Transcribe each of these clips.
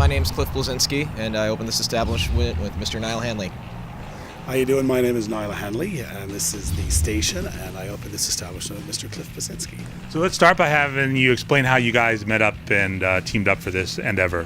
My name's Cliff Bleszinski, and I opened this establishment with Mr. Niall Hanley. How you doing? My name is Niall Hanley, and this is the station, and I opened this establishment with Mr. Cliff Bleszinski. So let's start by having you explain how you guys met up and teamed up for this endeavor.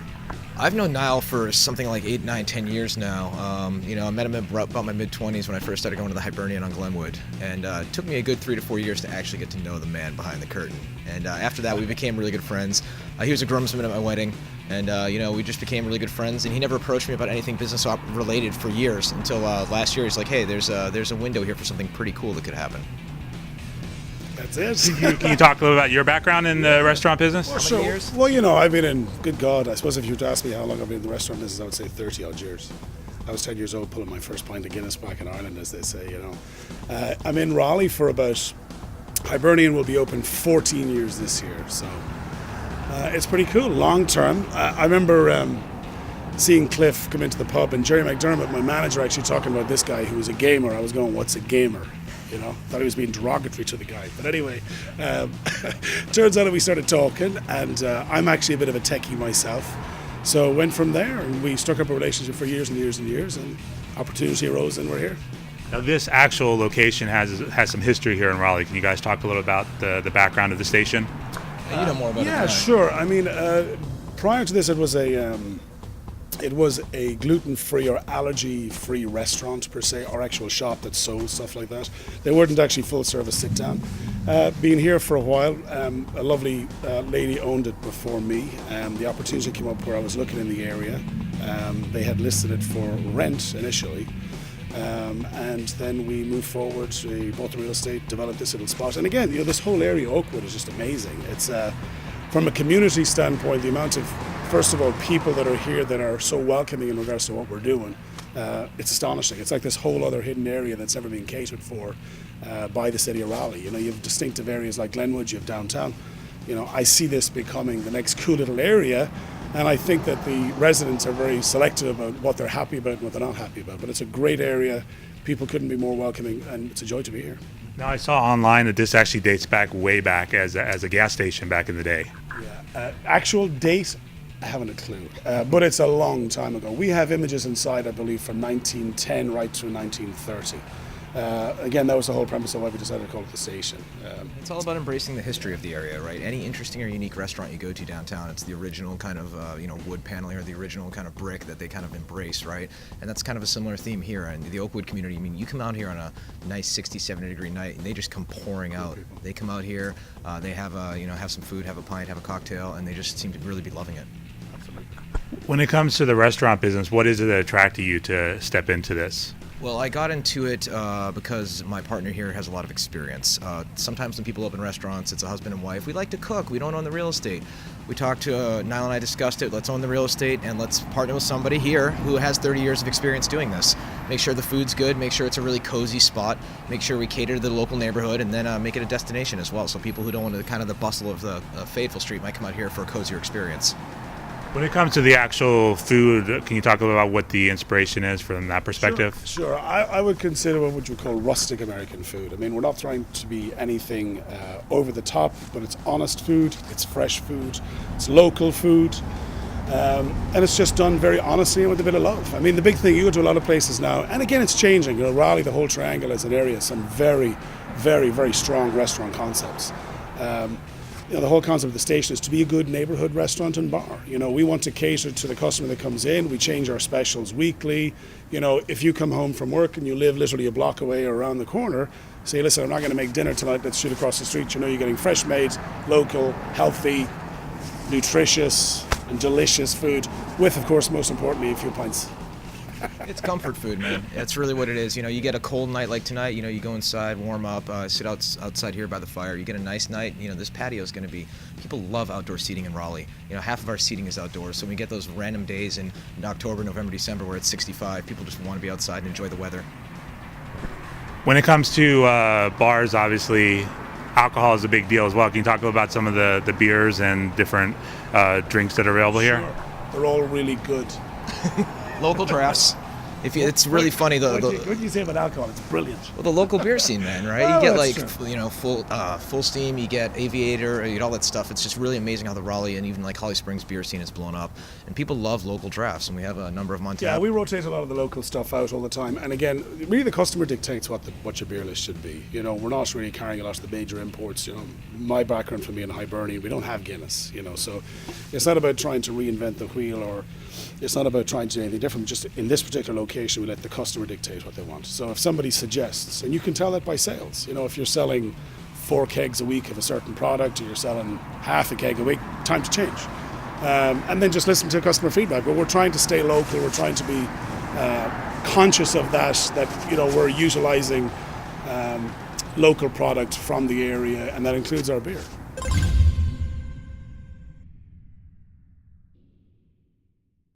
I've known Niall for something like 8, 9, 10 years now. I met him about my mid-20s when I first started going to the Hibernian on Glenwood, and it took me a good 3 to 4 years to actually get to know the man behind the curtain. And after that, we became really good friends. He was a groomsman at my wedding, and we just became really good friends. And he never approached me about anything business-related for years until last year. He's like, "Hey, there's a window here for something pretty cool that could happen." That's it. Can you talk a little about your background in the restaurant business? Well, sure. years? Well, I've been in, good God, I suppose if you were to ask me how long I've been in the restaurant business, I would say 30-odd years. I was 10 years old pulling my first pint of Guinness back in Ireland, as they say, I'm in Raleigh for about, Hibernian will be open 14 years this year, so it's pretty cool, long term. I remember seeing Cliff come into the pub, and Jerry McDermott, my manager, actually talking about this guy who was a gamer. I was going, "What's a gamer?" Thought he was being derogatory to the guy. But anyway, turns out that we started talking, and I'm actually a bit of a techie myself. So went from there, and we struck up a relationship for years and years and years, and opportunity arose, and we're here. Now, this actual location has some history here in Raleigh. Can you guys talk a little about the background of the station? You know more about it than I. Yeah, sure. I mean, prior to this, it was a gluten-free or allergy-free restaurant per se, or actual shop that sold stuff like that. They weren't actually full-service sit-down. Being here for a while, a lovely lady owned it before me. The opportunity came up where I was looking in the area. They had listed it for rent initially, and then we moved forward. We bought the real estate, developed this little spot, and again, this whole area, Oakwood, is just amazing. It's from a community standpoint, the amount of, first of all, people that are here that are so welcoming in regards to what we're doing, it's astonishing. It's like this whole other hidden area that's never been catered for by the city of Raleigh. You have distinctive areas like Glenwood, you have downtown. I see this becoming the next cool little area, and I think that the residents are very selective about what they're happy about and what they're not happy about. But it's a great area. People couldn't be more welcoming, and it's a joy to be here. Now, I saw online that this actually dates back way back as a gas station back in the day. Yeah, actual date, I haven't a clue, but it's a long time ago. We have images inside, I believe, from 1910 right through 1930. Again, that was the whole premise of why we decided to call it the station. It's all about embracing the history of the area, right? Any interesting or unique restaurant you go to downtown, it's the original kind of wood paneling or the original kind of brick that they kind of embrace, right? And that's kind of a similar theme here in the Oakwood community. I mean, you come out here on a nice 60, 70-degree night, and they just come pouring out. They come out here, they have have some food, have a pint, have a cocktail, and they just seem to really be loving it. When it comes to the restaurant business, what is it that attracted you to step into this? Well, I got into it because my partner here has a lot of experience. Sometimes when people open restaurants, it's a husband and wife. We like to cook. We don't own the real estate. We talked to Niall and I discussed it. Let's own the real estate and let's partner with somebody here who has 30 years of experience doing this. Make sure the food's good. Make sure it's a really cozy spot. Make sure we cater to the local neighborhood, and then make it a destination as well. So people who don't want the bustle of the Fayetteville Street might come out here for a cozier experience. When it comes to the actual food, can you talk a little about what the inspiration is from that perspective? Sure. I would consider what you would call rustic American food. I mean, we're not trying to be anything over the top, but it's honest food, it's fresh food, it's local food, and it's just done very honestly and with a bit of love. I mean, the big thing, you go to a lot of places now, and again, it's changing. Raleigh, the whole triangle is an area, some very, very, very strong restaurant concepts. The whole concept of the station is to be a good neighborhood restaurant and bar. We want to cater to the customer that comes in. We change our specials weekly. If you come home from work and you live literally a block away or around the corner, say, "Listen, I'm not going to make dinner tonight. Let's shoot across the street." You're getting fresh made, local, healthy, nutritious, and delicious food with, of course, most importantly, a few pints. It's comfort food, man. That's really what it is. You get a cold night like tonight, you go inside, warm up, sit outside here by the fire. You get a nice night, this patio is going to be, people love outdoor seating in Raleigh. Half of our seating is outdoors, so when we get those random days in October, November, December where it's 65, people just want to be outside and enjoy the weather. When it comes to bars, obviously, alcohol is a big deal as well. Can you talk about some of the beers and different drinks that are available here? Sure. They're all really good. Local drafts. It's really funny. What do you say about alcohol? It's brilliant. Well, the local beer scene, man, right? Oh, You get that's like true. full steam. You get Aviator, you get all that stuff. It's just really amazing how the Raleigh and even like Holly Springs beer scene has blown up, and people love local drafts. And we have a number of Montana. Yeah, we rotate a lot of the local stuff out all the time. And again, really the customer dictates what your beer list should be. You know, we're not really carrying a lot of the major imports. You know, my background from being Hibernian, we don't have Guinness. You know, so it's not about trying to reinvent the wheel, or it's not about trying to do anything different. Just in this particular location, we let the customer dictate what they want. So if somebody suggests, and you can tell that by sales. You know, if you're selling 4 kegs a week of a certain product, or you're selling half a keg a week, time to change. And then just listen to customer feedback. But we're trying to stay local. We're trying to be conscious of that, you know, we're utilizing local product from the area, and that includes our beer.